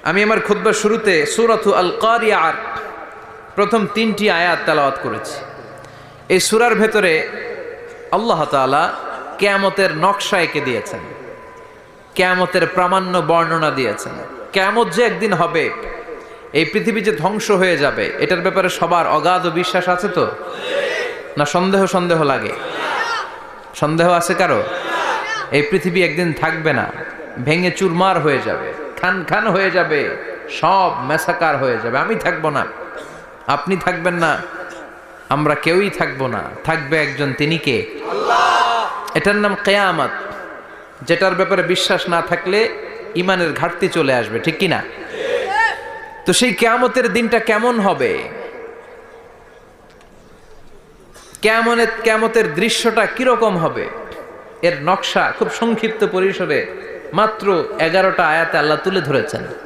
আমি আমার খুতবার শুরুতে সূরাতু আল কারিয়ার প্রথম 3টি আয়াত তেলাওয়াত করেছি। এই সূরার ভেতরে আল্লাহ তাআলা কিয়ামতের নকশা এঁকে দিয়েছেন, কিয়ামতের প্রামাণ্য বর্ণনা দিয়েছেন। কিয়ামত যে একদিন হবে, এই পৃথিবী যে ধ্বংস হয়ে যাবে, এটার ব্যাপারে সবার অগাধ বিশ্বাস আছে তো? না সন্দেহ লাগে? সন্দেহ আছে কারো? এই পৃথিবী একদিন থাকবে না, ভেঙে চুরমার হয়ে যাবে, খান খান হয়ে যাবে, সব ম্যাসাকার হয়ে যাবে। আমি থাকবো না, আপনি থাকবেন না, আমরা কেউই থাকবো না, থাকবে একজন, তিনি কে? আল্লাহ। এটার নাম কিয়ামত, যেটার ব্যাপারে বিশ্বাস না থাকলে ইমানের ঘাটতি চলে আসবে, ঠিক কিনা? তো সেই কিয়ামতের দিনটা কেমন হবে, কিয়ামতের দৃশ্যটা কিরকম হবে, এর নকশা খুব সংক্ষিপ্ত পরিসরে মাত্র 11টা আয়াতে আল্লাহ তুলে ধরেছেন।